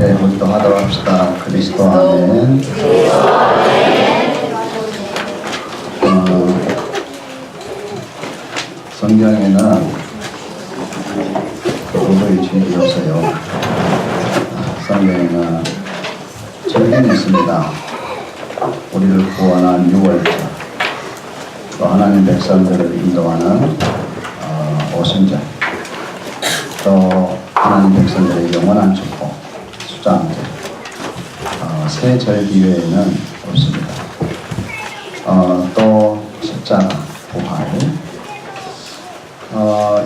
네, 우리도 하도록 합시다. 그리스도 안에 성경에는 도저히 죄가 없어요. 성경에는 절기는 있습니다. 우리를 구원한 6월절, 또 하나님 백성들을 인도하는 오순절, 또 하나님 백성들의 영원한 축복, 수장절, 새 절기 외에는 없습니다. 또 십자가, 부활.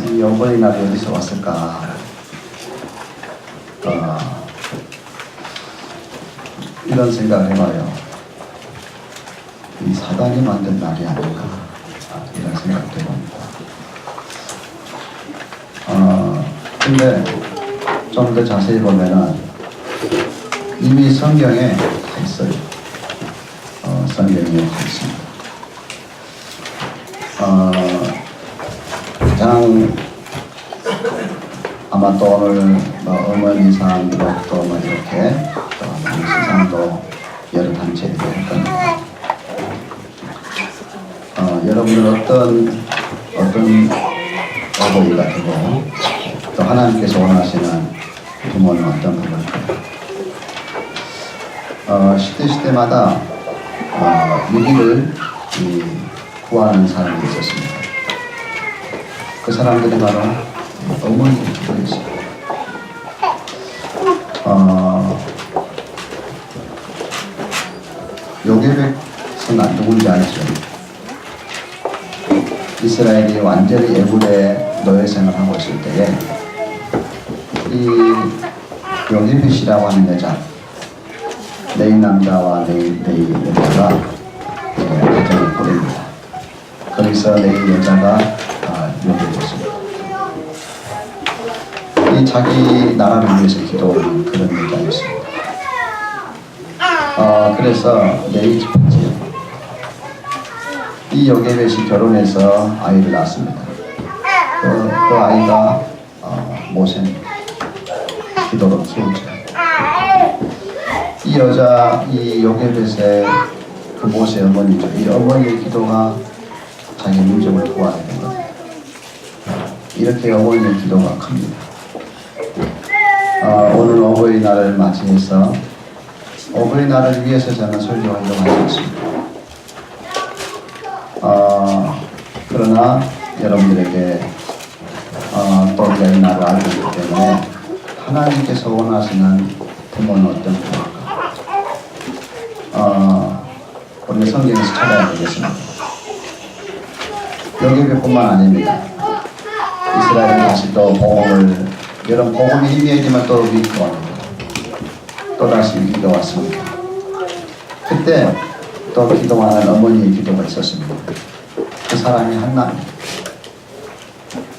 이 어버이날이 어디서 왔을까? 이런 생각을 해봐요. 이 사단이 만든 날이 아닌가? 이런 생각도 해봅니다. 근데 좀 더 자세히 보면은 이미 성경에 다 있어요. 성경에 다 있습니다. 가장 아마 또 오늘 어머니상 또 이렇게 또 시상도 여러 단체들이 할 겁니다. 여러분들 어떤 어버이가 되고 또 하나님께서 원하시는 부모는 어떤 부모일까요? 시대마다 위기를 구하는 사람이 있었습니다. 그 사람들이 바로 어머니들이었습니다. 요게백은 누군지 알죠? 이스라엘이 완전히 애굽의 노예 생활을 하고 있을 때에 이 요게벳이라고 하는 여자, 레위 남자와 레위 여자가 가정을 꾸립니다. 거기서 레위 여자가 요게벳입니다. 이 자기 나라를 위해서 기도하는 그런 여자였습니다. 그래서 레위 집안지요. 이 요게벳이 결혼해서 아이를 낳습니다. 그 아이가 모세입니다. 기도로 키우죠. 이 여자, 이 요게벳의 그 모세 어머니죠. 이 어머니의 기도가 자기 민족을 구하게 된 겁니다. 이렇게 어머니의 기도가 큽니다. 오늘 어버이날을 맞이해서 어버이날을 위해서 저는 설교하려고 하고 있습니다. 그러나 여러분들에게 또 우리가 이 날을 알고 있기 때문에 하나님께서 원하시는 부모는 어떤 부모일까? 우리가 성경에서 찾아야 되겠습니다. 요게벳뿐만 아닙니다. 이스라엘은 다시 또 복음을, 여러분 복음이 희미해지면 또 위기가 옵니다. 또다시 위기가 왔습니다. 그때 또 기도하는 어머니의 기도가 있었습니다. 그 사람이 한나입니다.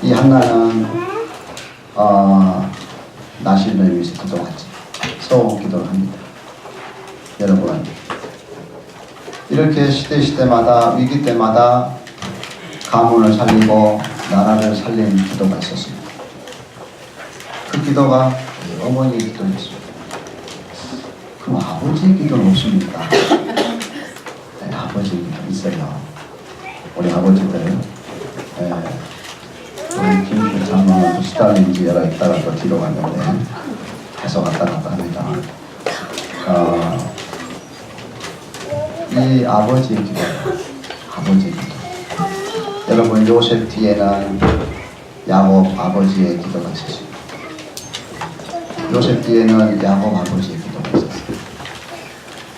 이 한나는 나실을 위해서 기도하지, 소원 기도를 합니다. 여러분, 이렇게 시대마다 위기 때마다 가문을 살리고 나라를 살리는 기도가 있었습니다. 그 기도가 어머니의 기도였습니다. 그럼 아버지의 기도는 없습니까? 네, 아버지의 기도 있어요. 우리 아버지들, 우리 김필 장로는 수달인지가 있다가 또 뒤로 갔는데 계속 왔다 갔다 합니다. 이 아버지의 기도, 아버지의 기도. 여러분, 요셉 뒤에는 야곱 아버지의 기도가 있었습니다. 요셉 뒤에는 야곱 아버지의 기도가 있었습니다.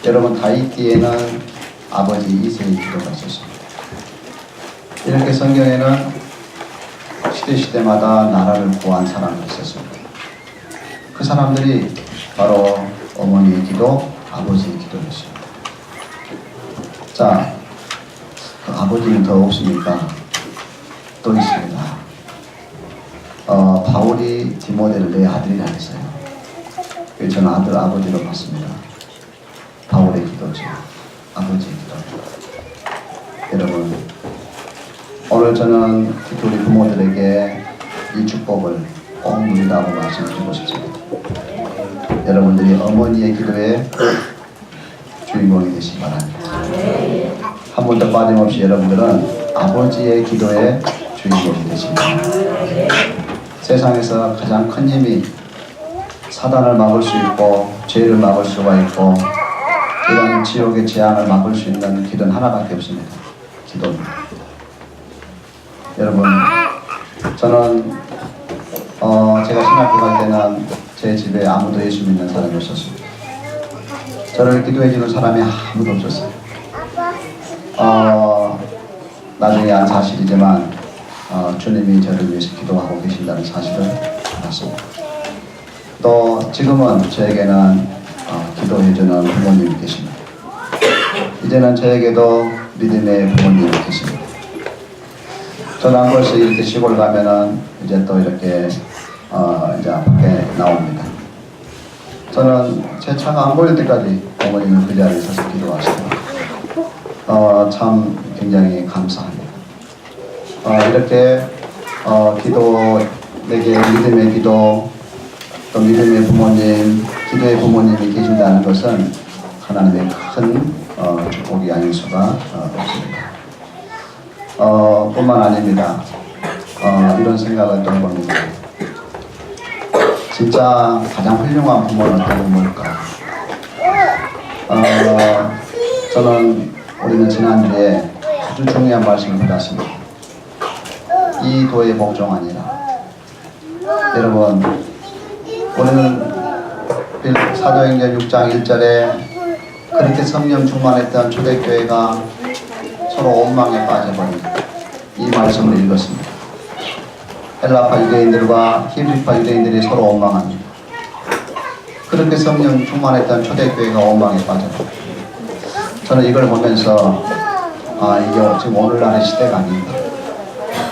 여러분, 다윗 뒤에는 아버지 이새의 기도가 있었습니다. 이렇게 성경에는 시대마다 나라를 구한 사람이 있었습니다. 그 사람들이 바로 어머니의 기도, 아버지의 기도였습니다. 자, 그 아버지는 더 없습니까? 또 있습니다. 바울이 디모데를 내 아들이라 했어요. 그래서 저는 아버지로 봤습니다. 바울의 기도죠. 아버지의 기도. 여러분, 오늘 저는 특히 우리 부모들에게 이 축복을 꼭 누리라고 말씀드리고 싶습니다. 여러분들이 어머니의 기도의 주인공이 되시기 바랍니다. 한 번도 빠짐없이 여러분들은 아버지의 기도의 주인공이 되시기 바랍니다. 세상에서 가장 큰 힘이 사단을 막을 수 있고 죄를 막을 수가 있고 이런 지옥의 재앙을 막을 수 있는 길은 하나밖에 없습니다. 기도입니다. 여러분, 저는 제가 신학교 갈 때는 제 집에 아무도 예수 믿는 사람이 없었습니다. 저를 기도해 주는 사람이 아무도 없었어요. 나중에 안 사실이지만 주님이 저를 위해서 기도하고 계신다는 사실을 알았습니다. 또 지금은 저에게는 기도해주는 부모님이 계십니다. 이제는 저에게도 믿음의 부모님이 계십니다. 저는 한 번씩 이렇게 시골 가면은 이제 또 이렇게 이제 밖에 나옵니다. 저는 제 차가 안 보일 때까지 어머니는 그 자리에 서서 기도하시더라고요. 참 굉장히 감사합니다. 이렇게 기도, 내게 믿음의 기도, 또 믿음의 부모님, 기도의 부모님이 계신다는 것은 하나님의 큰 축복이 아닐 수가 없습니다. 뿐만 아닙니다. 이런 생각을 또 해봅니다. 진짜 가장 훌륭한 부모는 어떤 부모일까? 우리는 지난주에 아주 중요한 말씀을 받았습니다. 이 도의 복종하니라. 여러분, 우리는 사도행전 6장 1절에 그렇게 성령 충만했던 초대교회가 서로 원망에 빠져버린 이 말씀을 읽었습니다. 헬라파 유대인들과 히브리파 유대인들이 서로 원망합니다. 그렇게 성령 충만했던 초대교회가 원망에 빠져버립니다. 저는 이걸 보면서 이게 지금 오늘날의 시대가 아닌가.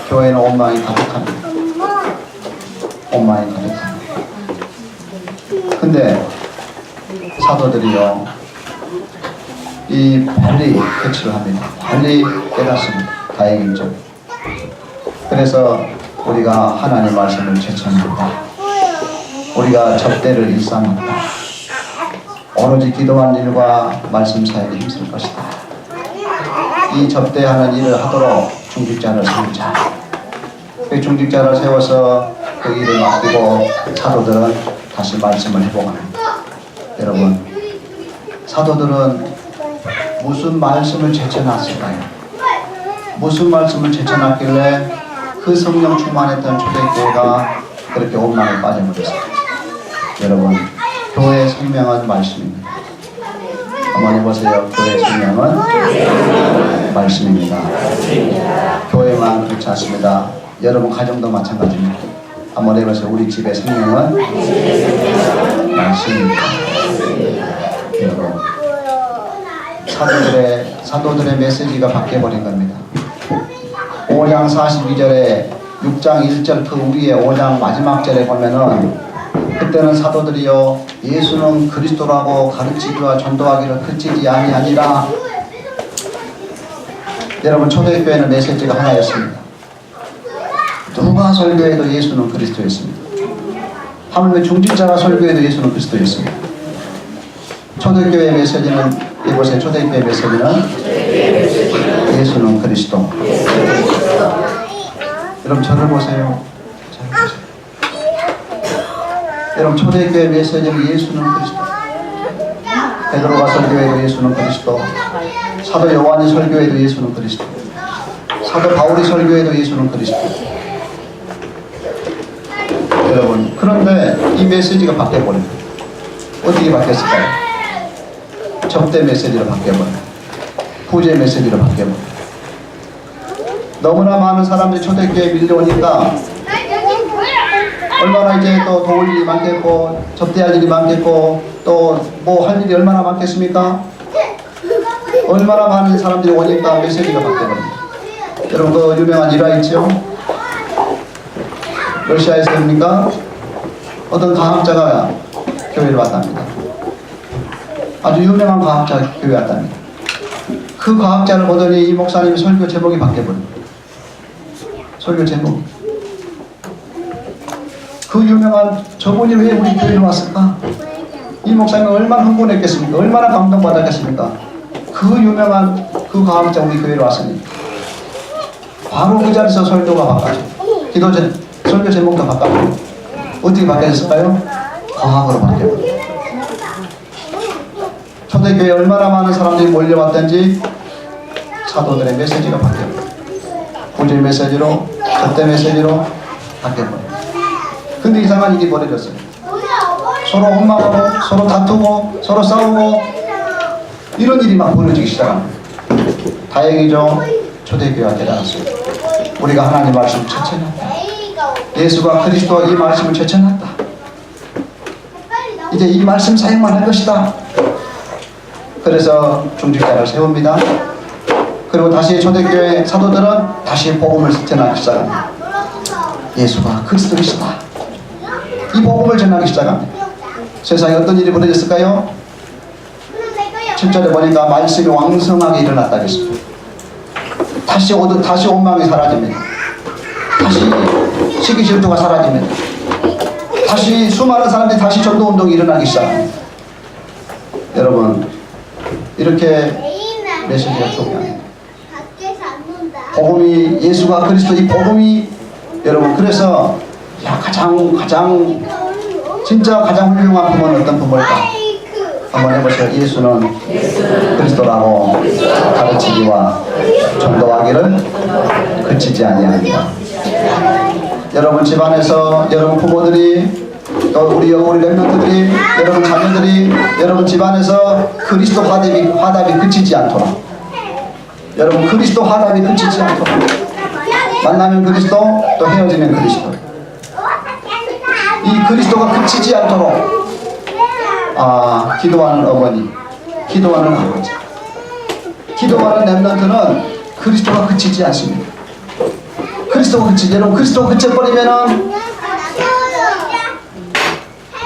교회는 원망이 가득합니다. 원망이 가득합니다. 근데 사도들이요, 빨리 캐치를 합니다. 빨리 깨닫습니다. 다행이죠. 그래서 우리가 하나님 말씀을 제천한다. 우리가 접대를 일삼았다. 오로지 기도한 일과 말씀 사역에 힘쓸 것이다. 이 접대하는 일을 하도록 중직자를 세우자. 그 중직자를 세워서 그 일을 맡기고 사도들은 다시 말씀을 회복합니다. 여러분, 사도들은 무슨 말씀을 제쳐놨을까요? 무슨 말씀을 제쳐놨길래 그 성령 충만했던 초대교회가 그렇게 원망에 빠져버렸어요? 여러분, 교회의 생명은 말씀입니다. 한번 해보세요. 교회의 생명은 말씀입니다. 교회만 그렇지 않습니다. 여러분 가정도 마찬가지입니다. 한번 해보세요. 우리 집의 생명은 말씀입니다. 여러분, 사도들의 메시지가 바뀌어버린 겁니다. 5장 42절에 6장 1절 그 우리의 5장 마지막 절에 보면은 그때는 사도들이요 예수는 그리스도라고 가르치기와 전도하기를 그치지 아니하니라. 여러분, 초대교회는 메시지가 하나였습니다. 누가 설교해도 예수는 그리스도였습니다. 하물며 중직자가 설교해도 예수는 그리스도였습니다. 초대교회의 메시지는 이곳의 초대교회의 메시지는 예수는 그리스도. 여러분, 저를 보세요. 여러분, 초대교회 메시지는 예수는 그리스도. 베드로가 설교해도 예수는 그리스도. 사도 요한이 설교해도 예수는 그리스도. 사도 바울이 설교해도 예수는 그리스도. 여러분, 그런데 이 메시지가 바뀌어버립니다. 어떻게 바뀌었을까요? 접대 메시지로 바뀌어버립니다. 구제 메시지로 바뀌어버립니다. 너무나 많은 사람들이 초대교회에 밀려오니까 얼마나 이제 또 도울 일이 많겠고 접대할 일이 많겠고 또 뭐 할 일이 얼마나 많겠습니까? 얼마나 많은 사람들이 오니까 메시지가 바뀌어버립니다. 여러분, 그 유명한 일화 있죠? 러시아에서입니까? 어떤 과학자가 교회를 왔답니다. 아주 유명한 과학자 교회 왔답니다. 그 과학자를 보더니 이 목사님이 설교 제목이 바뀌어버립니다. 설교 제목이. 그 유명한 저분이 왜 우리 교회에 왔을까? 이 목사님은 얼마나 흥분했겠습니까? 얼마나 감동받았겠습니까? 그 유명한 그 과학자 우리 교회로 왔으니 바로 그 자리에서 설교가 바꿔져. 설교 제목도 바꿔버려. 어떻게 바뀌었을까요? 과학으로 바뀌어버려. 초대교회에 얼마나 많은 사람들이 몰려왔던지 사도들의 메시지가 바뀌어버려. 구절 메시지로, 접대 메시지로 바뀌어버려. 근데 이상한 일이 벌어졌어요. 서로 원망하고 서로 다투고 서로 싸우고 이런 일이 막 벌어지기 시작합니다. 다행이죠. 초대교회가 깨달았습니다. 우리가 하나님 말씀을 채쳐놨다. 예수가 그리스도가 이 말씀을 채쳐놨다. 이제 이 말씀 사용만 할 것이다. 그래서 중직자를 세웁니다. 그리고 다시 초대교회 사도들은 다시 복음을 전하기 시작합니다. 예수가 그리스도이시다. 이 복음을 전하기 시작합니다. 세상에 어떤 일이 벌어졌을까요? 7절에 보니까 말씀이 왕성하게 일어났다 했습니다. 다시 원망이 사라집니다. 다시 시기 질투가 사라집니다. 다시 수많은 사람들이 다시 전도운동이 일어나기 시작합니다. 여러분, 이렇게 메시지가 중요합니다. 복음이, 예수가 그리스도 이 복음이, 여러분, 그래서 진짜 가장 훌륭한 부모는 어떤 부모일까? 한번 해보세요. 예수는 그리스도라고 가르치기와 전도하기를 그치지 아니합니다. 여러분 집안에서, 여러분 부모들이, 또 우리 렘넌트들이, 여러분 자녀들이, 여러분 집안에서 그리스도 화답이 그치지 않도록, 여러분 그리스도 화답이 그치지 않도록, 만나면 그리스도, 또 헤어지면 그리스도, 이 그리스도가 그치지 않도록 기도하는 어머니, 기도하는 아버지, 기도하는 렘넌트는 그리스도가 그치지 않습니다. 그리스도가 여러분 그리스도가 그쳐버리면은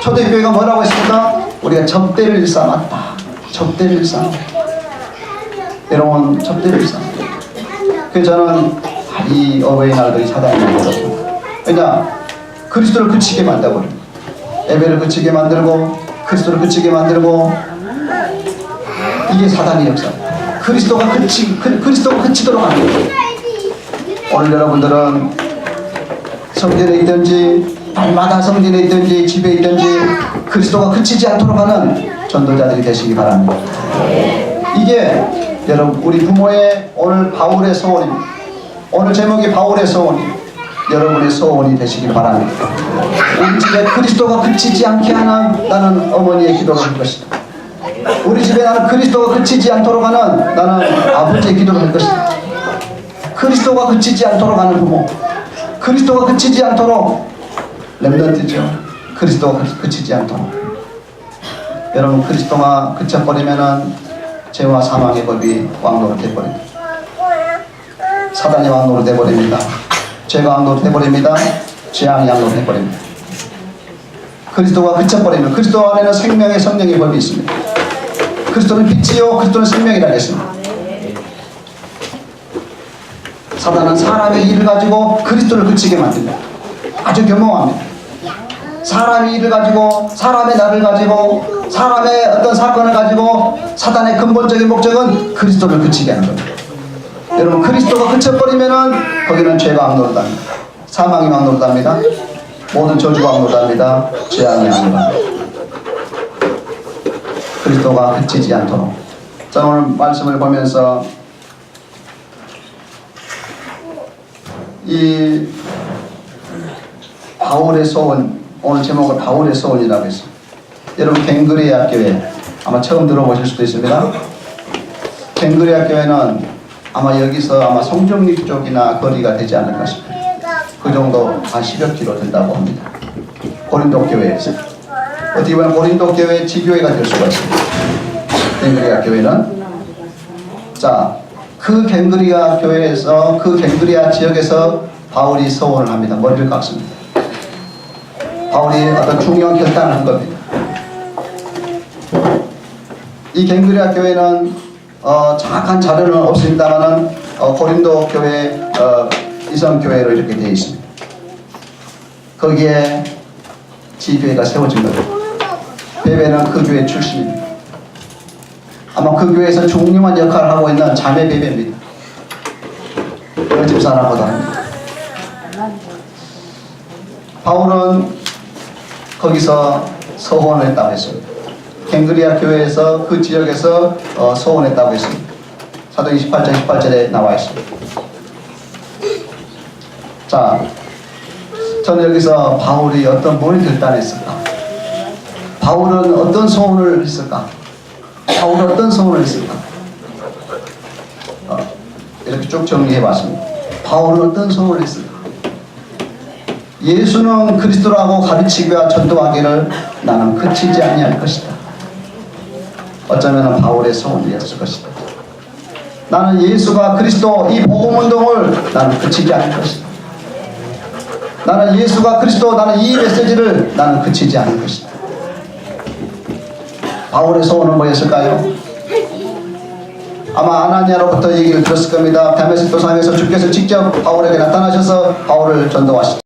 초대교회가 뭐라고 했습니까? 우리가 접대를 일삼았다. 접대를 일삼았다. 여러분 접대를 일삼았다. 그래서 저는 이 어버이날들이 사단이 만들었습니다. 그러니까 그리스도를 그치게 만들어버립니다. 예배를 그치게 만들고 그리스도를 그치게 만들고, 이게 사단의 역사. 그리스도가 그치도록 하는 거예요. 오늘 여러분들은 성전에 있든지 날마다 성전에 있든지 집에 있든지 그리스도가 그치지 않도록 하는 전도자들이 되시기 바랍니다. 이게 여러분 우리 부모의 오늘 바울의 소원입니다. 오늘 제목이 바울의 소원입니다. 여러분의 소원이 되시기 바랍니다. 우리 집에 그리스도가 그치지 않게 하는 나는 어머니의 기도를 할 것이다. 우리 집에 나는 그리스도가 그치지 않도록 하는 나는 아버지의 기도를 할 것이다. 그리스도가 그치지 않도록 하는 부모, 그리스도가 그치지 않도록 렘넌트죠. 그리스도가 그치지 않도록. 여러분 그리스도가 그쳐버리면은 죄와 사망의 법이 왕노로 돼버립니다. 사단이 왕노로 돼버립니다. 죄가 왕노로 돼버립니다. 재앙이 왕노로 돼버립니다. 그리스도가 그쳐버리면 그리스도 안에는 생명의 성령의 법이 있습니다. 그리스도는 빛이요 그리스도는 생명이라 했습니다. 사단은 사람의 일을 가지고 그리스도를 그치게 만듭니다. 아주 교묘합니다. 사람의 일을 가지고, 사람의 나를 가지고, 사람의 어떤 사건을 가지고 사단의 근본적인 목적은 그리스도를 그치게 하는 겁니다. 여러분 그리스도가 그쳐버리면은 거기는 죄가 왕노릇합니다. 사망이 왕노릇합니다. 모든 저주가 왕노릇합니다. 재앙이 왕노릇합니다. 그리스도가 그치지 않도록. 저는 오늘 말씀을 보면서 이 바울의 소원, 오늘 제목은 바울의 소원이라고 했습니다. 여러분 갱그레아 교회 아마 처음 들어보실 수도 있습니다. 갱그레아 교회는 아마 여기서 아마 송정리 쪽이나 거리가 되지 않을까 싶어요. 그 정도 한 10여 킬로 된다고 합니다. 고린도 교회에서 어떻게 보면 고린도 교회의 지교회가 될 수가 있습니다. 갱그레아 교회는. 자, 그 갱그레아 교회에서, 그 갱그레아 지역에서 바울이 소원을 합니다. 머리를 깎습니다. 바울이 어떤 중요한 결단을 한 겁니다. 이 갱그레아 교회는 정확한 자료는 없습니다만은 고린도 교회 이성 교회로 이렇게 되어 있습니다. 거기에 지교회가 세워진 겁니다. 베베는 그 교회 출신입니다. 아마 그 교회에서 중요한 역할을 하고 있는 자매 베베입니다. 그 집사라고도 합니다. 바울은 거기서 서원했다고 했습니다. 갱그리아 교회에서 그 지역에서 서원했다고 했습니다. 사도행전 28장 18절에 나와 있습니다. 자, 저는 여기서 바울이 어떤 문을 결단했을까? 바울은 어떤 소원을 했을까? 바울은 어떤 소원을 했을까? 이렇게 쭉 정리해봤습니다. 바울은 어떤 소원을 했을까? 예수는 그리스도라고 가르치기와 전도하기를 나는 그치지 아니할 것이다. 어쩌면 바울의 소원이었을 것이다. 나는 예수가 그리스도 이 복음운동을 나는 그치지 않을 것이다. 나는 예수가 그리스도, 나는 이 메시지를 나는 그치지 않을 것이다. 바울의 소원은 뭐였을까요? 아마 아나니아로부터 얘기를 들었을 겁니다. 다메섹 도상에서 주께서 직접 바울에게 나타나셔서 바울을 전도하시죠.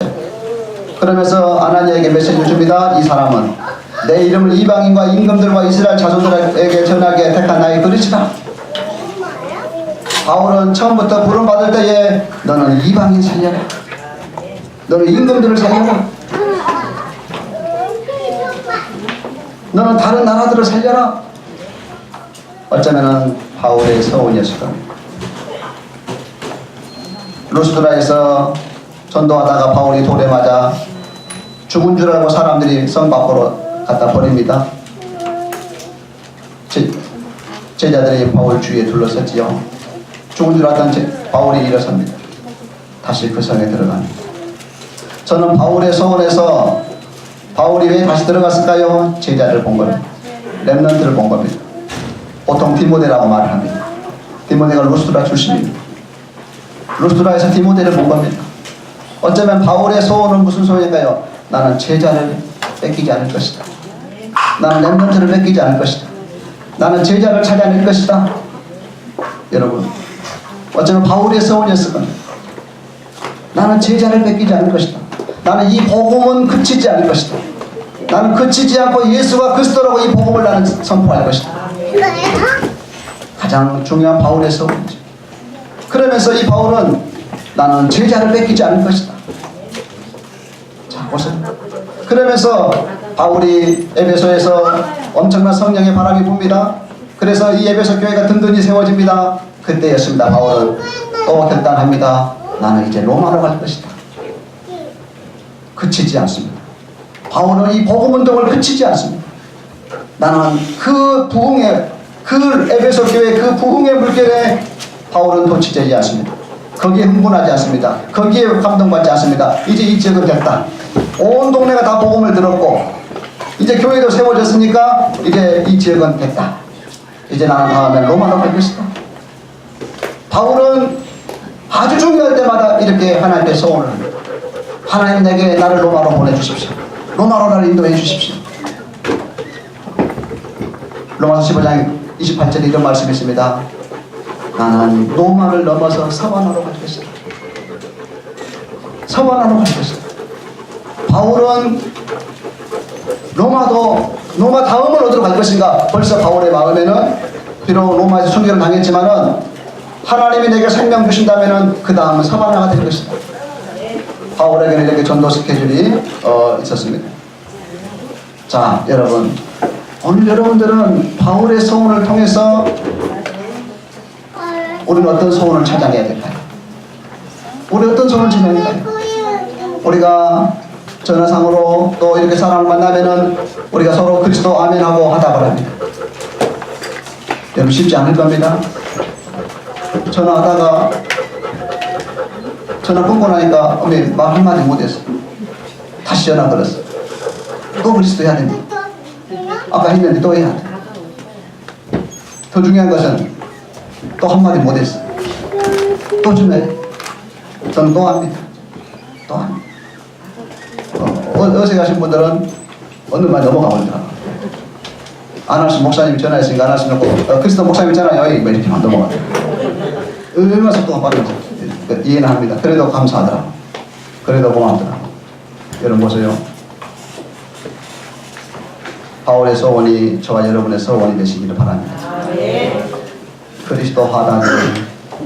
그러면서 아나니아에게 메시지를 줍니다. 이 사람은 내 이름을 이방인과 임금들과 이스라엘 자손들에게 전하게 택한 나의 그릇이다. 바울은 처음부터 부름받을 때에 너는 이방인 살려라, 너는 임금들을 살려라, 너는 다른 나라들을 살려라. 어쩌면 바울의 소원이었을 겁니다. 루스드라에서 전도하다가 바울이 돌에 맞아 죽은 줄 알고 사람들이 성 밖으로 갖다 버립니다. 제자들이 바울 주위에 둘러섰지요. 죽은 줄 알았던 바울이 일어섭니다. 다시 그 성에 들어갑니다. 저는 바울의 소원에서 바울이 왜 다시 들어갔을까요? 제자를 본 겁니다. 렘넌트를 본 겁니다. 보통 디모데라고 말을 합니다. 디모데가 루스드라 출신입니다. 루스드라에서 디모데를 본 겁니다. 어쩌면 바울의 소원은 무슨 소원일까요? 나는 제자를 뺏기지 않을 것이다. 나는 렘넌트를 뺏기지 않을 것이다. 나는 제자를 찾아낼 것이다. 여러분, 어쩌면 바울의 소원이었을 겁니다. 나는 제자를 뺏기지 않을 것이다. 나는 이 복음은 그치지 않을 것이다. 나는 그치지 않고 예수가 그리스도라고 이 복음을 나는 선포할 것이다. 가장 중요한 바울의 소원이죠. 그러면서 이 바울은 나는 제자를 뺏기지 않을 것이다. 자, 보세요. 그러면서 바울이 에베소에서 엄청난 성령의 바람이 붑니다. 그래서 이 에베소 교회가 든든히 세워집니다. 그때였습니다. 바울은 또 결단합니다. 나는 이제 로마로 갈 것이다. 그치지 않습니다. 바울은 이 복음운동을 그치지 않습니다. 나는 그 부흥의, 그 에베소 교회 그 부흥의 물결에 바울은 놓치지 않습니다. 거기에 흥분하지 않습니다. 거기에 감동받지 않습니다. 이제 이 지역은 됐다. 온 동네가 다 복음을 들었고 이제 교회도 세워졌으니까 이제 이 지역은 됐다. 이제 나는 다음에 로마로 갈 것이다. 바울은 아주 중요할 때마다 이렇게 하나님께 소원을 합니다. 하나님 내게 나를 로마로 보내주십시오. 로마로 나를 인도해 주십시오. 로마서 15장 28절에 이런 말씀이 있습니다. 나는 로마를 넘어서 서반으로 갈 것이다. 서반으로 갈 것이다. 바울은 로마 다음은 어디로 갈 것인가? 벌써 바울의 마음에는 비록 로마에서 순교를 당했지만은 하나님이 내게 생명 주신다면은 그 다음은 서반화가 될 것이다. 바울에게는 이렇게 전도 스케줄이 있었습니다. 자, 여러분, 오늘 여러분들은 바울의 소원을 통해서 우리는 어떤 소원을 찾아내야 될까요? 우리 어떤 소원을 찾아내야 될까요? 우리가 전화상으로 또 이렇게 사람을 만나면은 우리가 서로 그리스도 아멘하고 하다 바랍니다. 여러분 쉽지 않을 겁니다. 전화하다가 전화 끊고 나니까 말 한마디 못했어. 다시 전화 걸었어. 또 그리스도 해야 됩니다. 아까 했는데 또 해야 돼. 더 중요한 것은 또 한마디 못했어. 또 좀 해. 저는 또 합니다. 또 합니다. 어색하신 분들은 어느 말 넘어가면 되더라고요. 안할수 목사님이 전화했으니까 안 할 수 없고 그리스도 목사님이 전화해요. 이렇게만 넘어가요. 얼마나 속도가 빠른지 이해는 합니다. 그래도 감사하더라고. 그래도 고맙더라고. 여러분 보세요. 바울의 소원이 저와 여러분의 소원이 되시기를 바랍니다. 그리스도 화답이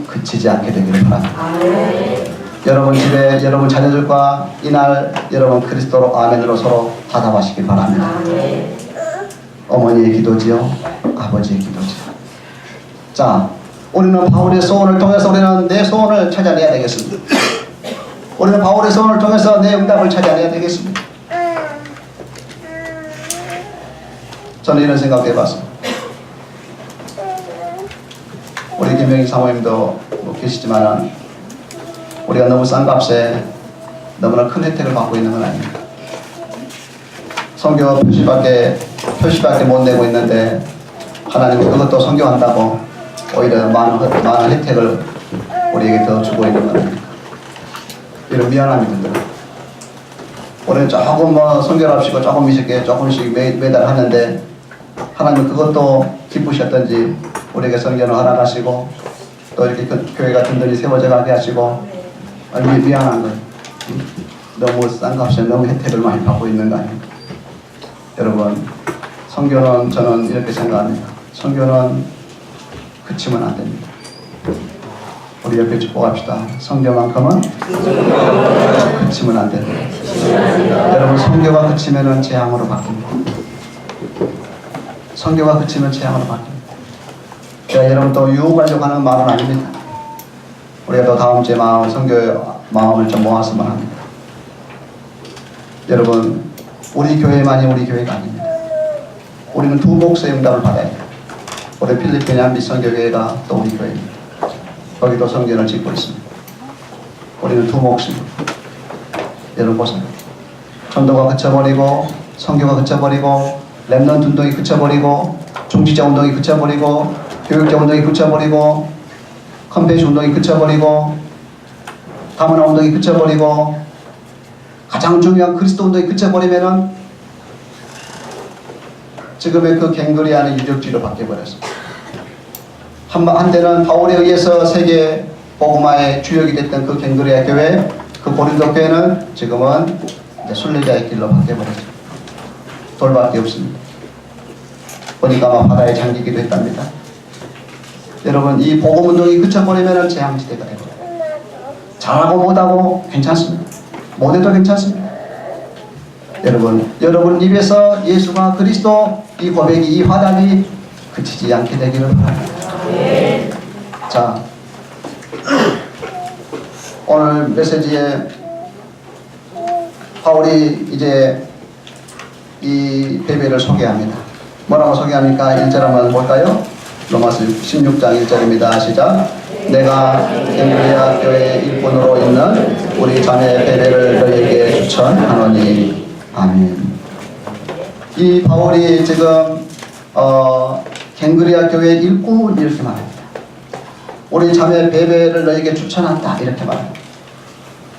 그치지 않게 되기를 바랍니다. 여러분 집에 여러분 자녀들과 이날 여러분 그리스도로 아멘으로 서로 화답하시기 바랍니다. 어머니의 기도지요, 아버지의 기도지요. 자, 우리는 바울의 소원을 통해서 우리는 내 소원을 찾아내야 되겠습니다. 우리는 바울의 소원을 통해서 내 응답을 찾아내야 되겠습니다. 저는 이런 생각을 해봤습니다. 우리 김명희 사모님도 뭐 계시지만 우리가 너무 싼 값에 너무나 큰 혜택을 받고 있는 건 아닙니다. 성교 표시밖에 못 내고 있는데 하나님은 그것도 성교한다고 오히려 많은 혜택을 우리에게 더 주고 있는 거 아닙니까? 이런 미안함이 듭니다. 우리는 조금 성교를 합시고 조금씩 매달 하는데 하나님은 그것도 기쁘셨던지 우리에게 성전을 허락하시고 또 이렇게 교회가 든든히 세워져 가게 하시고 미안한 거예요. 너무 싼 값에 너무 혜택을 많이 받고 있는 거 아닙니까? 여러분, 성교는 저는 이렇게 생각합니다. 성교는 그치면 안 됩니다. 우리 옆에 축복합시다. 성교만큼은 그치면 안 됩니다. 여러분, 성교가 그치면은 재앙으로 바뀝니다. 성교가 그치면 재앙으로 바뀝니다. 제가 여러분 또 유혹하려고 하는 말은 아닙니다. 우리가 또 다음 주에 성교 마음을 좀 모았으면 합니다. 여러분, 우리 교회만이 우리 교회가 아닙니다. 우리는 두 몫의 응답을 받아야 돼요. 우리 필리핀 한빛성교회가 또 우리 교회입니다. 거기도 성전을 짓고 있습니다. 우리는 두 몫입니다. 여러분 보세요. 전도가 그쳐버리고 성교가 그쳐버리고 렘넌트 운동이 그쳐버리고 중직자 운동이 그쳐버리고 교육자 운동이 그쳐버리고 컴패시 운동이 그쳐버리고 다문화 운동이 그쳐버리고 가장 중요한 그리스도 운동이 그쳐버리면은 지금의 그 갱그리아는 유적지로 바뀌어버렸습니다. 한때는 바울에 의해서 세계 복음화의 주역이 됐던 그 갱그리아 교회, 그 고린도 교회는 지금은 이제 순례자의 길로 바뀌어버렸습니다. 돌밖에 없습니다. 보니까 막 바다에 잠기기도 했답니다. 여러분, 이 복음 운동이 그쳐버리면 재앙지대가 되고 잘하고 못하고 괜찮습니다. 못해도 괜찮습니다. 여러분 입에서 예수가 그리스도 이 고백이 이 화답이 그치지 않게 되기를 바랍니다. 자, 오늘 메시지에 바울이 이제 이 베베를 소개합니다. 뭐라고 소개합니까? 1절 한번 볼까요? 로마서 16장 1절입니다. 시작. 내가 갱그리아 교회 일꾼으로 있는 우리 자매 베베를 너에게 추천하노니. 아멘. 이 바울이 지금 갱그리아 교회 일꾼 이렇게 말합니다. 우리 자매 베베를 너에게 추천한다 이렇게 말합니다.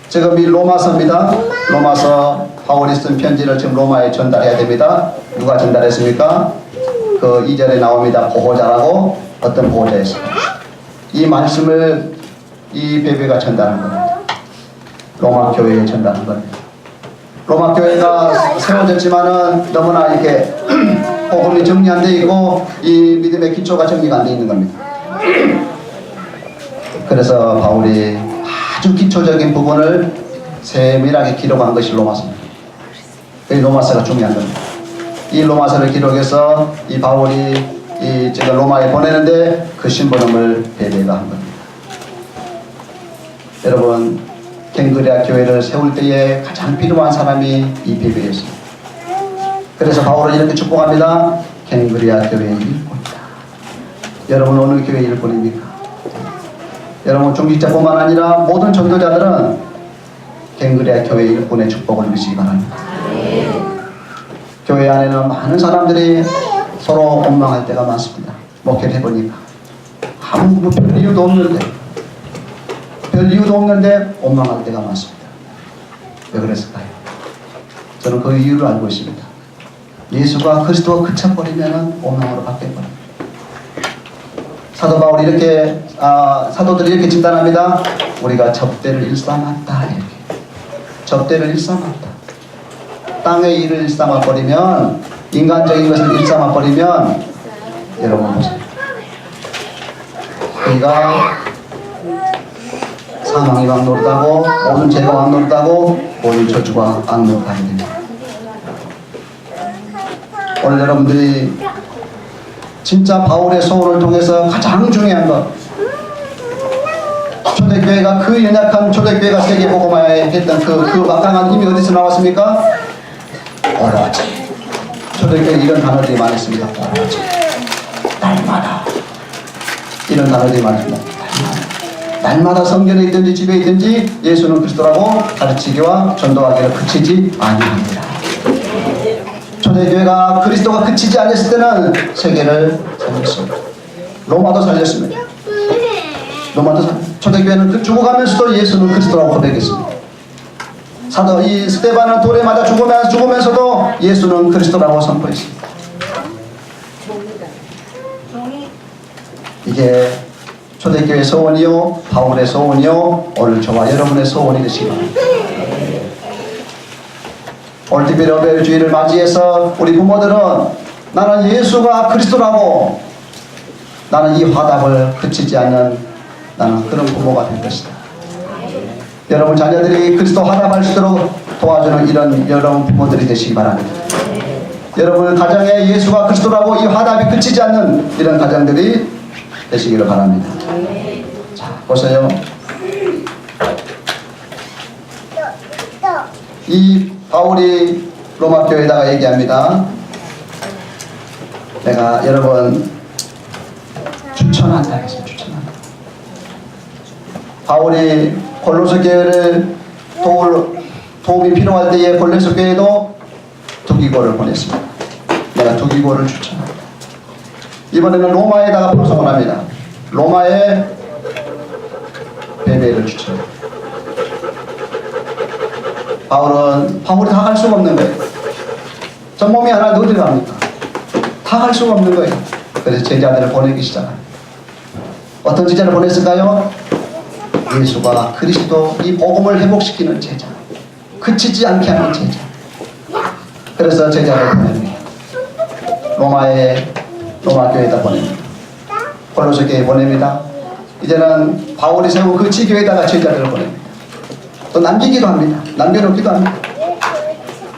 지금 이 로마서입니다. 로마서 바울이 쓴 편지를 지금 로마에 전달해야 됩니다. 누가 전달했습니까? 그 2절에 나옵니다. 보호자라고 어떤 보호자였습니까? 이 말씀을 이 베베가 전달한 겁니다. 로마 교회에 전달한 겁니다. 로마 교회가 세워졌지만은 너무나 이렇게 복음이 정리 안 돼 있고 이 믿음의 기초가 정리가 안 돼 있는 겁니다. 그래서 바울이 아주 기초적인 부분을 세밀하게 기록한 것이 로마서입니다. 이 로마서가 중요한 겁니다. 이 로마서를 기록해서 이 바울이 제가 로마에 보내는데 그 신부름을 베베가 한 겁니다. 여러분, 갱그리아 교회를 세울 때에 가장 필요한 사람이 이 베베였습니다. 그래서 바울은 이렇게 축복합니다. 갱그리아 교회의 일꾼이다. 여러분, 어느 교회 일꾼입니까? 여러분, 중직자뿐만 아니라 모든 전도자들은 갱그리아 교회 일꾼의 축복을 누리시기 바랍니다. 교회 안에는 많은 사람들이 서로 원망할 때가 많습니다. 목회를 해보니까 아무 별 이유도 없는데 원망할 때가 많습니다. 왜 그랬을까요? 저는 그 이유를 알고 있습니다. 예수가 그리스도가 그쳐버리면 원망으로 바뀌어버립니다. 사도 바울이 이렇게 사도들이 이렇게 진단합니다. 우리가 접대를 일삼았다. 이렇게 접대를 일삼았다. 땅의 일을 일삼아버리면 인간적인 것을 일삼아 버리면 여러분 보세요. 우리가 사망이 왕노릇하고 모든 죄가 왕노릇하고 모든 저주가 왕노릇하게 됩니다. 오늘 여러분들이 진짜 바울의 소원을 통해서 가장 중요한 것, 초대교회가 그 연약한 초대교회가 세계복음화에 했던 그 막강한 힘이 어디서 나왔습니까? 오로지 초대교회 이런 단어들이 많았습니다. 오로지 날마다 이런 단어들이 많습니다. 날마다 성전에 있든지 집에 있든지 예수는 그리스도라고 가르치기와 전도하기를 그치지 아니합니다. 초대교회가 그리스도가 그치지 않았을 때는 세계를 살렸습니다. 로마도 살렸습니다. 초대교회는 죽어가면서도 예수는 그리스도라고 고백했습니다. 사도 이 스데반은 돌에 맞아 죽으면서도 예수는 그리스도라고 선포했습니다. 이게 초대교회 소원이요, 바울의 소원이요, 오늘 저와 여러분의 소원이 되시기 바랍니다. 오늘 특별히 어버이 주일을 맞이해서 우리 부모들은 나는 예수가 그리스도라고, 나는 이 화답을 그치지 않는 나는 그런 부모가 될 것이다. 여러분 자녀들이 그리스도 화답할 수 있도록 도와주는 이런 여러분 부모들이 되시기 바랍니다. 여러분 가정에 예수가 그리스도라고 이 화답이 그치지 않는 이런 가정들이 되시기를 바랍니다. 자, 보세요. 이 바울이 로마 교회에다가 얘기합니다. 내가 여러분 추천한다 했어요. 추천한다. 바울이 골로새 교회를 도움이 필요할 때에 골로새 교회도 두기고를 보냈습니다. 내가 두기고를 추천한다. 이번에는 로마에다가 포석을 합니다. 로마에 베베를 추천합니다. 바울이 다 갈 수가 없는 거예요. 저 몸이 하나 어디 갑니까? 다 갈 수가 없는 거예요. 그래서 제자들을 보내기 시작합니다. 어떤 제자를 보냈을까요? 예수가 그리스도 이 복음을 회복시키는 제자, 그치지 않게 하는 제자. 그래서 제자를 보냅니다. 로마 교회에다 보냅니다. 골로새 교회에 보냅니다. 이제는 바울이 세운 그 지교회에다가 제자들을 보냅니다. 또 남기기도 합니다. 남겨놓기도 합니다.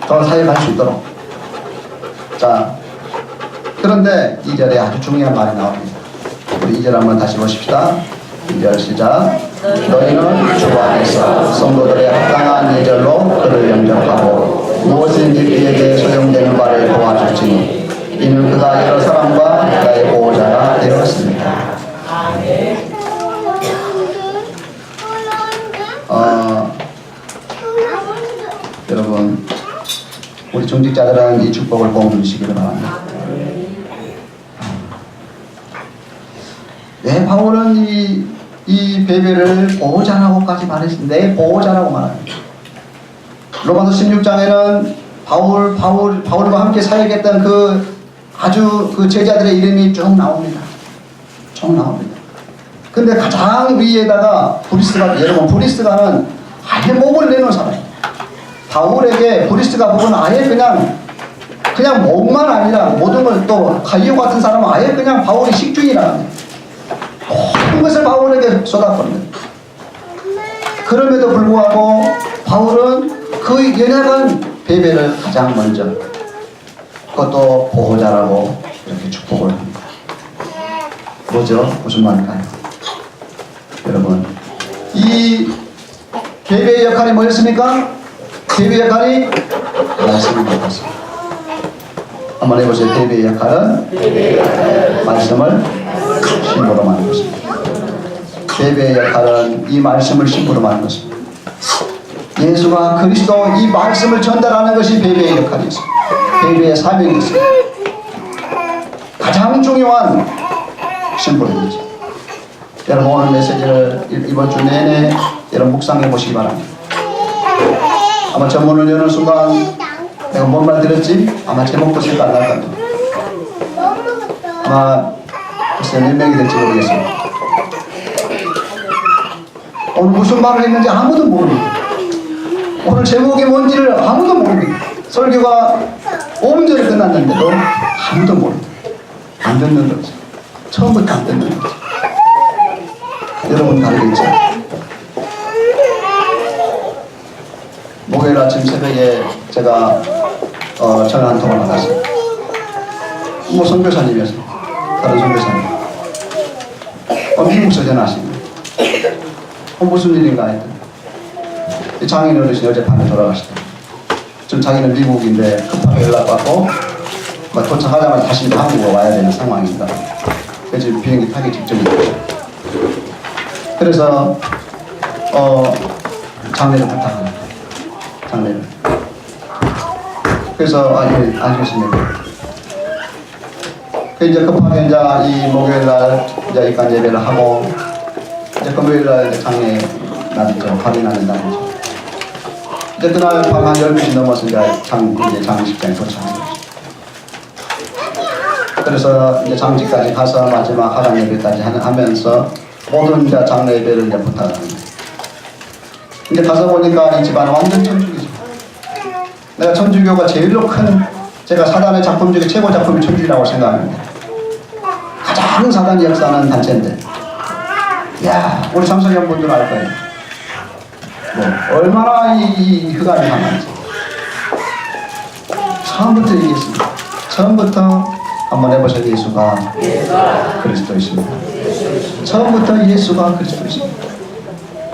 더 사역할 수 있도록. 자, 그런데 2절에 아주 중요한 말이 나옵니다. 우리 2절 한번 다시 보십시다. 2절 시작. 너희는 주 안에서 성도들의 합당한 예절로 그를 영접하고 무엇인지 그에게 소용되는 바를 도와줄지니 이는 그가 여러 사람과 나의 보호자가 되었습니다. 여러분 우리 중직자들은 이 축복을 꼭 누리시기를 바랍니다. 왜 바울은 이 베베를 보호자라고까지 말했습니다. 내 보호자라고 말합니다. 로마서 16장에는 바울과 함께 사역했던 아주 그 제자들의 이름이 쭉 나옵니다. 근데 가장 위에다가 여러분 브리스가는 아예 목을 내놓은 사람이에요. 바울에게 브리스가 보고는 아예 그냥 목만 아니라 모든 걸 또 가이오 같은 사람은 아예 그냥 바울이 식중이라 합니다. 모든 것을 바울에게 쏟아버립니다. 그럼에도 불구하고 바울은 그 연약한 베베를 가장 먼저 그것도 보호자라고 이렇게 축복을 합니다. 뭐죠? 무슨 말일까요? 여러분 이 베베의 역할이 뭐였습니까? 베베의 역할이 말씀을 받았습니다. 한번 해보세요. 베베의 역할은 말씀을 신부로 만든 것입니다. 베베의 역할은 이 말씀을 신부로 만든 것입니다. 예수가 그리스도 이 말씀을 전달하는 것이 베베의 역할이었습니다. 베베의 사명이었습니다. 가장 중요한 신부입니다. 여러분 오늘 메시지를 이번 주 내내 여러분 묵상해 보시기 바랍니다. 아마 전문을 여는 순간 내가 뭔 말 들었지? 아마 제목도 생각 안 날 겁니다. 아마 글쎄 몇 명이 될지 모르겠습니다. 오늘 무슨 말을 했는지 아무도 모릅니다. 오늘 제목이 뭔지를 아무도 모릅니다. 설교가 5분 전에 끝났는데도 아무도 모른다. 안 듣는 거죠. 처음부터 안 듣는 거죠. 여러분 다르겠죠? 목요일 아침 새벽에 제가 전화 한 통을 받았어요. 뭐 선교사님이었어요. 다른 선교사님. 미국에서 전화하십니다. 무슨 일인가 했더니 장인 어르신이 어젯밤에 돌아가시다. 지금 자기는 미국인데 급하게 연락받고 도착하자마자 다시 한국으로 와야 되는 상황입니다. 그래서 지금 비행기 타기 직전이죠. 그래서 장례를 부탁합니다. 장례를. 그래서 예, 알겠습니다. 그 이제 급하게 이제 이 목요일날 이제 입간 예배를 하고 이제 금요일날 장례 날이죠. 확인하는 날이죠. 이제 그날 밤 한 12시 넘어서 이제 장식장에 도착한 거죠. 그래서 이제 장식까지 가서 마지막 하강 예배까지 하면서 모든 이제 장례 예배를 이제 부탁하는 거예요. 이제 가서 보니까 이 집안은 완전 천주교죠. 내가 천주교가 제일로 큰, 제가 사단의 작품 중에 최고 작품이 천주교라고 생각합니다. 가장 사단이 역사하는 단체인데, 이야, 우리 장성현 분들은 알 거예요. 뭐, 얼마나 이 흑암이 강한지. 처음부터 얘기했습니다. 처음부터 한번 해보세요. 예수가 그리스도이십니다. 처음부터 예수가 그리스도이십니다.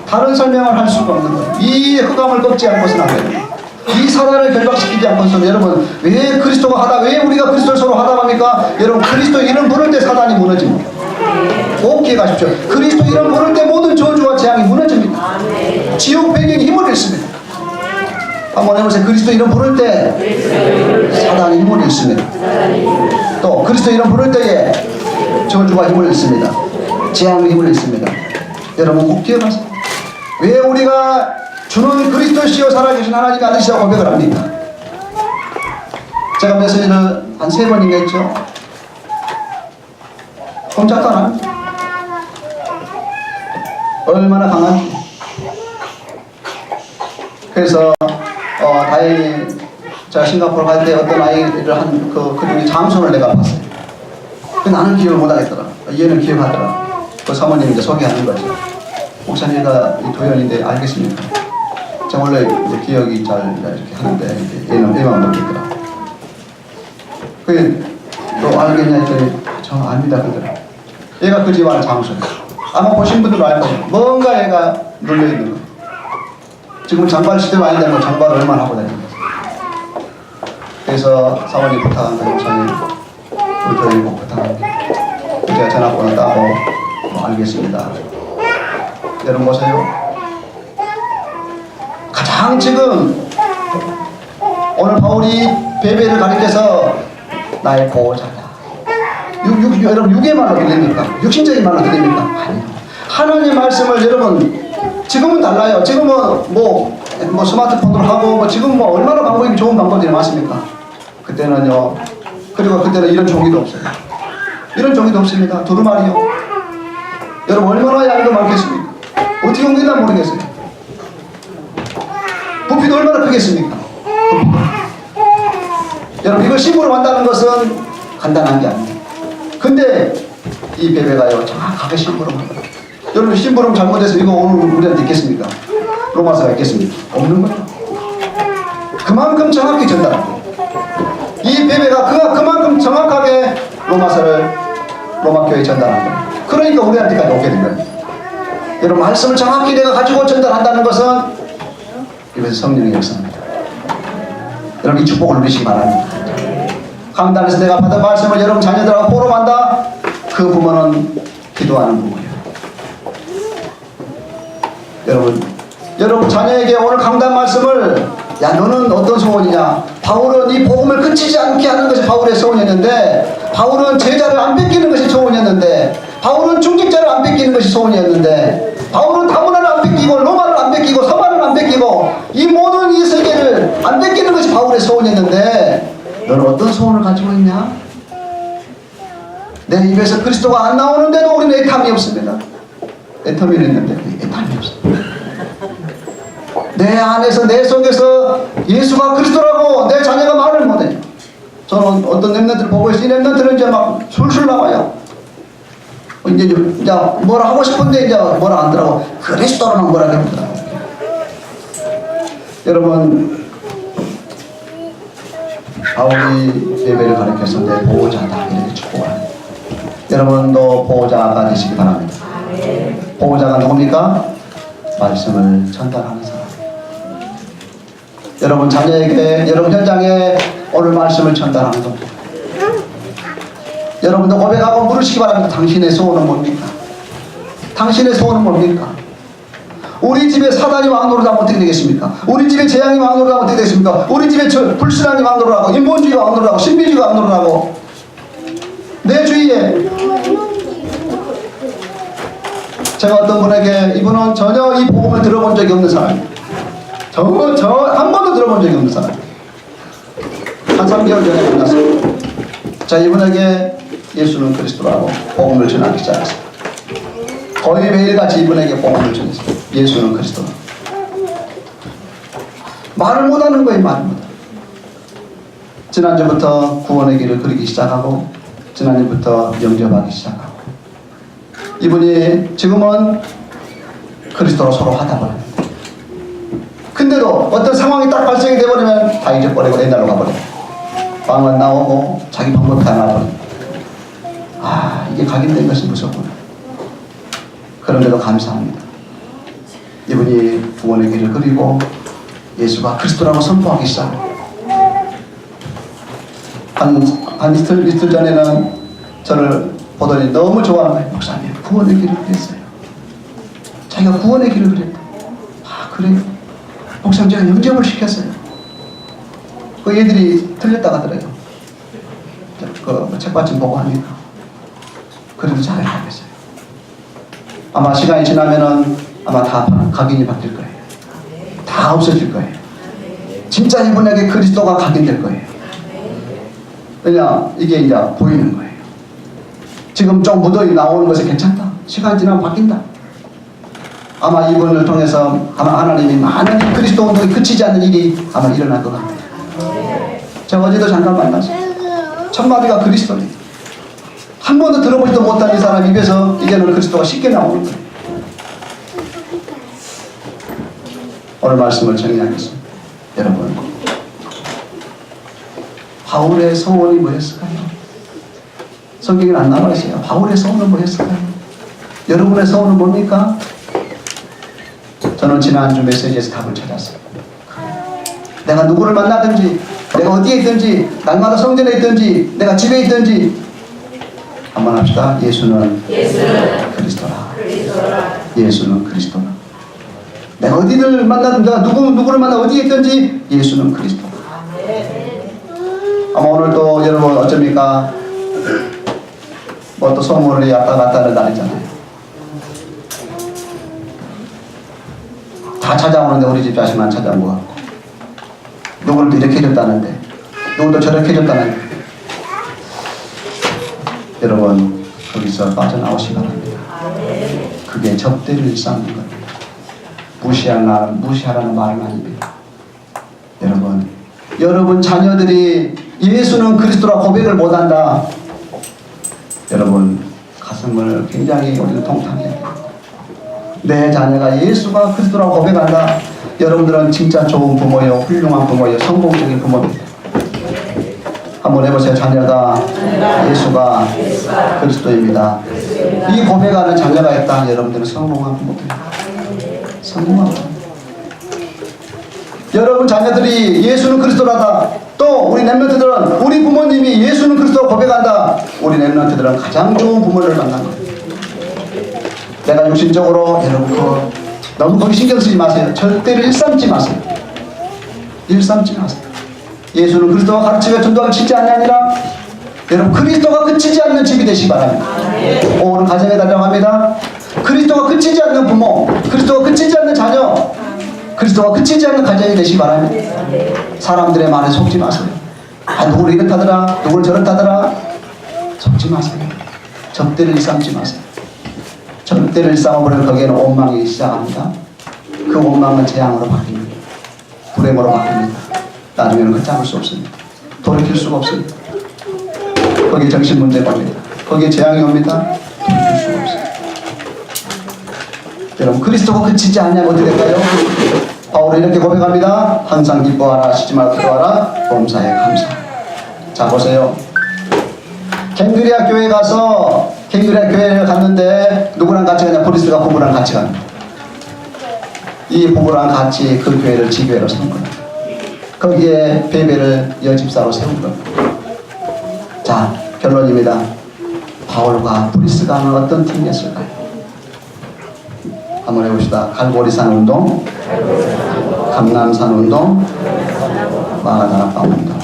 다른 설명을 할 수가 없는 거예요. 이 흑암을 꺾지 않고서는 안 돼요. 이 사단을 결박시키지 않고서는 여러분 왜 그리스도가 하다 왜 우리가 그리스도를 서로 하다 보니까 여러분 그리스도 이름 부를 때 사단이 무너집니다. 꼭 기억하십시오. 그리스도 이름 부를 때 모든 저주와 재앙이 무너집니다. 지옥 배경이 힘을 잃습니다. 한번 해보세요. 그리스도 이름 부를 때 사단이 힘을 잃습니다. 또 그리스도 이름 부를 때에 저주가 힘을 잃습니다. 재앙이 힘을 잃습니다. 여러분 꼭 기억하세요. 왜 우리가 주는 그리스도시요 살아계신 하나님이 아니시라고 고백을 합니까? 제가 메시지를 한 3번인가 했죠? 꼼짝도 안 합니다. 얼마나 강한지. 그래서 다행히 제가 싱가포르 갈 때 어떤 아이를 한 그중에 장손을 내가 봤어요. 나는 기억을 못하겠더라. 얘는 기억하더라. 그 사모님이 이제 소개하는 거죠. 목사님과 이 도연인데 알겠습니까? 제가 원래 이제 기억이 잘 이렇게 하는데 얘만 모르겠더라. 그게 또 알겠냐 했더니 저 압니다 그러더라. 얘가 그 집안의 장소예요. 아마 보신 분들도 알 거예요. 뭔가 얘가 눌려있는 거예요. 지금 장발 시대가 아닌데 뭐 장발을 얼마나 하고 다니는 거예요. 그래서 사모님 부탁한 거예요. 목사님 우리 도연이 꼭 부탁합니다. 제가 전화번호 따고 알겠습니다. 여러분 보세요. 가장 지금 오늘 바울이 베베를 가리켜서 나의 보호자다. 여러분 육의 말로 들립니까? 육신적인 말로 들립니까? 아니요. 하나님의 말씀을 여러분 지금은 달라요. 지금은 뭐 스마트폰으로 하고 뭐 지금 뭐 얼마나 방법이 좋은 방법들이 많습니까? 그때는요. 그리고 그때는 이런 종이도 없어요. 이런 종이도 없습니다. 두루마리요. 여러분 얼마나 양도 많겠습니까? 어떻게 옮긴다 모르겠어요. 부피도 얼마나 크겠습니까? 여러분 이걸 심부름 한다는 것은 간단한 게 아닙니다. 근데 이 베베가요 정확하게 심부름합니다. 여러분 심부름 잘못해서 이거 오늘 우리한테 있겠습니까? 로마서가 있겠습니까? 없는 거죠. 그만큼 정확히 전달합니다. 이 베베가 그만큼 정확하게 로마서를 로마교회에 전달합니다. 그러니까 우리한테까지 오게 된 거예요. 여러분 말씀을 정확히 내가 가지고 전달한다는 것은 이것은 성령의 역사입니다. 여러분 이 축복을 누리시기 바랍니다. 강단에서 내가 받은 말씀을 여러분 자녀들하고 포럼한다. 그 부모는 기도하는 부모예요. 여러분 자녀에게 오늘 강단 말씀을 야 너는 어떤 소원이냐. 바울은 이 복음을 그치지 않게 하는 것이 바울의 소원이었는데 바울은 제자를 안 뺏기는 것이 소원이었는데 바울은 중직자를 안 뺏기는 것이 소원이었는데 바울은 다문화를 안 뺏기고 로마를 안 뺏기고 서방을 안 뺏기고 이 모든 이 세계를 안 뺏기는 것이 바울의 소원이었는데 너는 어떤 소원을 가지고 있냐? 내 입에서 그리스도가 안 나오는데도 우리는 애탐이 없습니다. 애텀이 있는데 애탐이 없습니다. 내 안에서 내 속에서 예수가 그리스도라고 내 자녀가 말을 못해. 저는 어떤 랩런트를 보고 있어요. 이 랩런트는 이제 막 술술 나와요. 이제 뭐라 하고 싶은데 이제 뭐라 안 들어가고 그리스도로만 뭐라 해보더라고요. 여러분, 바울이 예배를 가르쳐서 내 보호자다 이렇게 축복합니다. 여러분도 보호자가 되시기 바랍니다. 보호자가 누굽니까? 말씀을 전달하는 사람. 여러분 자녀에게, 여러분 현장에 오늘 말씀을 전달하는 겁니다. 여러분도 고백하고 물으시기 바랍니다. 당신의 소원은 뭡니까? 당신의 소원은 뭡니까? 우리 집에 사단이 왕노릇하면 어떻게 되겠습니까? 우리 집에 재앙이 왕노릇하면 어떻게 되겠습니까? 우리 집에 불신앙이 왕노릇하고 인본주의가 왕노릇하고 신비주의가 왕노릇하고 내 주위에 제가 어떤 분에게, 이분은 전혀 이 복음을 들어본 적이 없는 사람이에요. 저 한 번도 들어본 적이 없는 사람이에요. 한 3개월 전에 만났어요. 자, 이분에게 예수는 그리스도라고 복음을 전하기 시작했어요. 거의 매일같이 이분에게 복음을 전했어요. 예수는 그리스도. 말을 못하는 거예요. 말을 못하는. 지난주부터 구원의 길을 그리기 시작하고 지난주부터 영접하기 시작하고 이분이 지금은 그리스도로 서로 하다버려요. 근데도 어떤 상황이 딱 발생이 돼버리면 다 잊어버리고 옛날로 가버려요. 방언 나오고 자기 방법이 다 나와버려요. 아, 이게 각인된 것이 무섭구나. 그런데도 감사합니다. 이분이 구원의 길을 그리고 예수가 그리스도라고 선포하기 시작해요. 한 이틀 전에는 저를 보더니 너무 좋아하는 거예요. 목사님, 구원의 길을 그렸어요. 자기가 구원의 길을 그렸다. 아, 그래요? 목사님, 제가 영접을 시켰어요. 그 얘들이 틀렸다 가더래요. 그 책받침 보고 하니까. 그래도 잘 알겠어요. 아마 시간이 지나면은 아마 다 각인이 바뀔 거예요. 다 없어질 거예요. 진짜 이분에게 그리스도가 각인될 거예요. 왜냐, 이게 이제 보이는 거예요. 지금 좀 무더위 나오는 것이 괜찮다. 시간 지나면 바뀐다. 아마 이분을 통해서 아마 하나님이 많은 그리스도 운동이 그치지 않는 일이 아마 일어날 것 같아요. 제가 어제도 잠깐 만났어요. 첫 마디가 그리스도예요. 한 번도 들어보지도 못한 이 사람 입에서 이제는 그리스도가 쉽게 나오는 거예요. 오늘 말씀을 정리하겠습니다. 여러분, 바울의 소원이 뭐였을까요? 성경에 안 나와 있어요. 바울의 소원은 뭐였을까요? 여러분의 소원은 뭡니까? 저는 지난주 메시지에서 답을 찾았어요. 내가 누구를 만나든지, 내가 어디에 있든지, 날마다 성전에 있든지, 내가 집에 있든지 한번 합시다. 예수는 그리스도라. 예수는 그리스도라. 내가 어디를 만나든, 내가 누구를 만나 어디에 있든지 예수는 그리스도라. 아마 오늘도 여러분 어쩝니까? 뭐 또 소문이 왔다 갔다 하는 날이잖아요. 다 찾아오는데 우리 집 자식만 찾아온 것 같고, 누구를 또 이렇게 해줬다는데, 누구도 저렇게 해줬다는데, 여러분 거기서 빠져나오시기 바랍니다. 그게 접대를 쌓는 겁니다. 무시하라는 말은 아닙니다. 여러분 자녀들이 예수는 그리스도라 고백을 못한다. 여러분 가슴을 굉장히 우리는 통탄해야 돼요. 내 자녀가 예수가 그리스도라고 고백한다. 여러분들은 진짜 좋은 부모예요. 훌륭한 부모예요. 성공적인 부모입니다. 한번 해보세요. 자녀가 예수가 그리스도입니다. 이 고백하는 자녀가 있다. 여러분들은 성공한 부모입니다. 성공한 부모. 여러분 자녀들이 예수는 그리스도라다. 또 우리 랩런트들은 우리 부모님이 예수는 그리스도 고백한다. 우리 랩런트들은 가장 좋은 부모를 만난 거예요. 내가 육신적으로 여러분 너무 거기 신경 쓰지 마세요. 절대로 일삼지 마세요. 일삼지 마세요. 예수는 그리스도가 가르치며 전도를 치지 아니하니라. 여러분 그리스도가 그치지 않는 집이 되시기 바랍니다. 오늘 가정에 달려갑니다. 그리스도가 그치지 않는 부모, 그리스도가 그치지 않는 자녀, 그리스도가 그치지 않는 가정이 되시기 바랍니다. 사람들의 말에 속지 마세요. 아, 누구를 이렇다더라, 누구를 저렇다더라, 속지 마세요. 접대를 일삼지 마세요. 접대를 일삼아버리면 거기에는 원망이 시작합니다. 그 원망은 재앙으로 바뀝니다. 불행으로 바뀝니다. 나중에는 그 잡을 수 없습니다. 돌이킬 수가 없습니다. 거기에 정신 문제가 옵니다. 거기에 재앙이 옵니다. 돌이킬 수가 없어요. 여러분, 그리스도가 그치지 않냐면 어떻게 될까요? 바울은 이렇게 고백합니다. 항상 기뻐하라, 쉬지 말고 기도하라, 범사에 감사. 자, 보세요. 갱그리아 교회 가서 갱그리아 교회를 갔는데 누구랑 같이 가냐? 브리스가 부부랑 같이 갑니다. 이 부부랑 같이 그 교회를 지교회로 세운 겁니다. 거기에 베베를 여집사로 세운 겁니다. 자, 결론입니다. 바울과 브리스가 하는 어떤 팀이었을까요? 한번 해봅시다. 갈보리산 운동, 감남산 운동, 마가다락방 운동.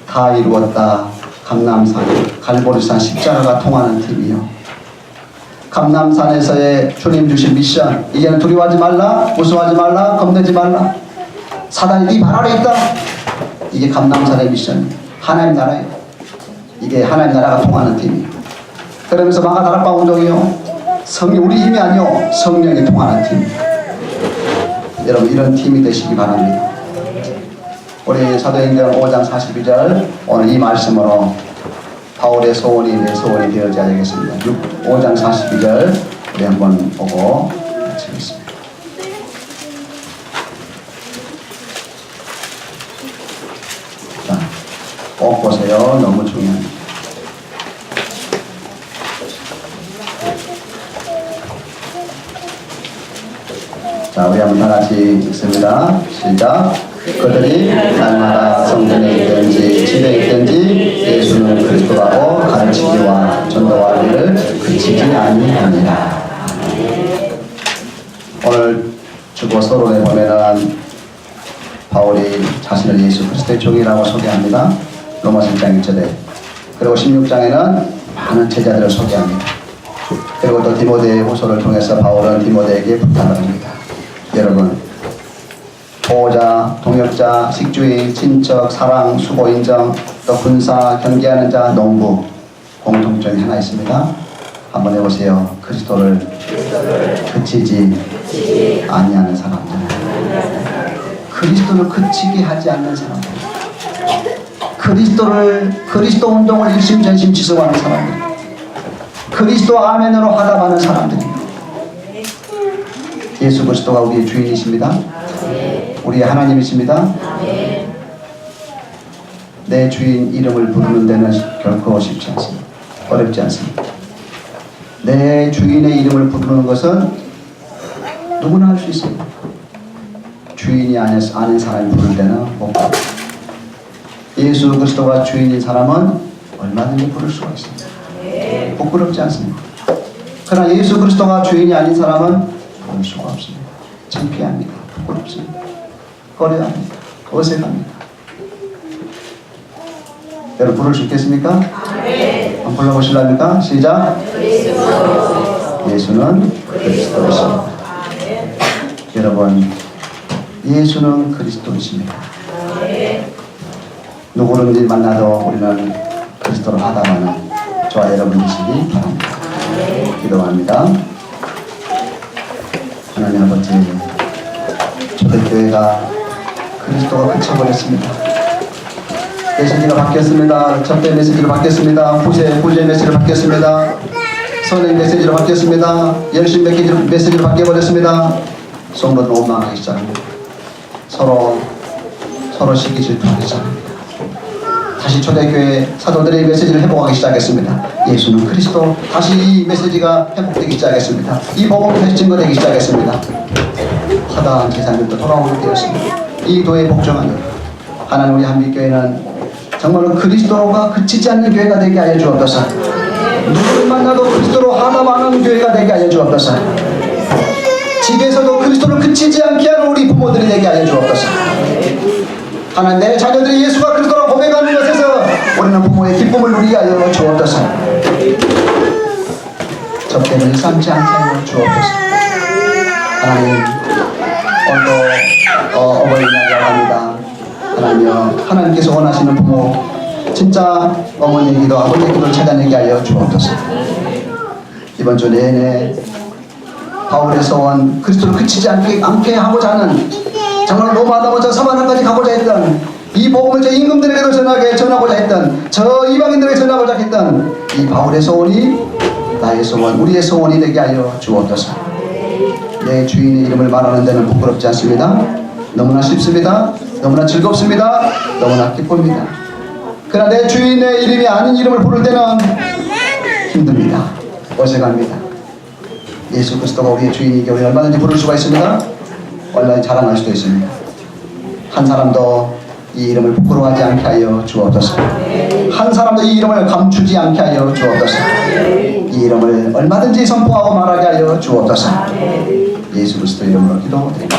다 이루었다. 감남산, 갈보리산 십자가가 통하는 팀이요. 감남산에서의 주님 주신 미션, 이제는 두려워하지 말라, 무서워하지 말라, 겁내지 말라. 사단이 네 발 아래 있다. 이게 감남산의 미션. 하나님 나라예요. 이게 하나님 나라가 통하는 팀이에요. 그러면서 마가다락방 운동이요. 우리 힘이 아니요, 성령이 통하는 팀. 여러분, 이런 팀이 되시기 바랍니다. 우리 사도행전 5장 42절 오늘 이 말씀으로 바울의 소원이 내 소원이 되어져야 되겠습니다. 5장 42절 우리 한번 보고 마치겠습니다. 자, 꼭 보세요. 너무 중요합니다. 자, 우리 한번 다 같이 읽습니다. 시작. 그들이 날마다 성전에 있든지 집에 있든지 예수는 그리스도라고 가르치기와 전도하기를 그치지 아니하니라. 오늘 주보 서론에 보면은 바울이 자신을 예수 그리스도의 종이라고 소개합니다. 로마서 1장 1절에. 그리고 16장에는 많은 제자들을 소개합니다. 그리고 또 디모데 후서를 통해서 바울은 디모데에게 부탁을 합니다. 여러분, 보호자, 동역자, 식주의, 친척, 사랑, 수고, 인정, 또 군사, 경계하는 자, 농부 공통점이 하나 있습니다. 한번 해보세요. 그리스도를 그치지 아니하는 사람들. 그리스도를 그치게 하지 않는 사람들. 그리스도 운동을 일심전심 지속하는 사람들. 그리스도 아멘으로 화답하는 사람들. 예수 그리스도가 우리의 주인이십니다. 우리의 하나님이십니다. 내 주인 이름을 부르는 데는 결코 쉽지 않습니다. 어렵지 않습니다. 내 주인의 이름을 부르는 것은 누구나 할 수 있습니다. 주인이 아닌 사람이 부를 때는 못 부릅니다. 예수 그리스도가 주인인 사람은 얼마든지 부를 수가 있습니다. 부끄럽지 않습니다. 그러나 예수 그리스도가 주인이 아닌 사람은 부를 수가 없습니다. 창피합니다. 부끄럽습니다. 꺼려합니다. 어색합니다. 여러분, 부를 수 있겠습니까? 한번 불러보실랍니까? 시작. 예수는 그리스도이십니다. 여러분, 예수는 그리스도이십니다. 누구든지 만나도 우리는 그리스도로 하다가는 저와 여러분이시기 바랍니다. 기도합니다. 하나님 아버지, 초대교회가 그리스도가 그쳐버렸습니다. 메시지가 바뀌었습니다. 접대 메시지로 바뀌었습니다. 부재 메시지로 바뀌었습니다. 선행 메시지로 바뀌었습니다. 열심 메시지로 바뀌어버렸습니다. 성도는 원망하기 시작합니다. 서로 시기 질투하기 시작합니다. 다시 초대교회 사도들의 메시지를 회복하기 시작했습니다. 예수는 그리스도. 다시 이 메시지가 회복되기 시작했습니다. 이 복음이 다시 증거되기 시작했습니다. 허다한 제사님도 돌아오게 되었습니다. 이 도의 복종한 것, 하나님, 우리 한빛교회는 정말로 그리스도가 그치지 않는 교회가 되게 하여 주옵소서. 누구를 만나도 그리스도로 하나만한 교회가 되게 하여 주옵소서. 집에서도 그리스도를 그치지 않게 하는 우리 부모들이 되게 하여 주옵소서. 하나님, 내 자녀들이 예수가 그리스도라고 고백하는 것에서 우리는 부모의 기쁨을 누리게 하여 주옵소서. 접대를 일삼지 않게 하여 주옵소서. 하나님, 오늘도 어버이날이라고 합니다. 하나님요, 하나님께서 원하시는 부모, 진짜 어머니의 기도, 아버지의 기도를 찾아내게 하여 주옵소서. 이번 주 내내 바울의 소원, 그리스도를 그치지 않게 하고자 하는, 정말 로마다보자 서바나까지 가고자 했던 이 복음을 저 임금들에게도 전하고자 했던, 저 이방인들에게 전하고자 했던 이 바울의 소원이 나의 소원, 우리의 소원이 되게 하여 주옵소서. 내 주인의 이름을 말하는 데는 부끄럽지 않습니다. 너무나 쉽습니다. 너무나 즐겁습니다. 너무나 기쁩니다. 그러나 내 주인의 이름이 아닌 이름을 부를 때는 힘듭니다. 어색합니다. 예수 그리스도가 우리의 주인이기에 우리 얼마든지 부를 수가 있습니다. 얼마든지 자랑할 수도 있습니다. 한 사람도 이 이름을 부끄러워하지 않게 하여 주옵소서. 한 사람도 이 이름을 감추지 않게 하여 주옵소서. 이 이름을 얼마든지 선포하고 말하게 하여 주옵소서. 예수 그리스도 이름으로 기도드립니다.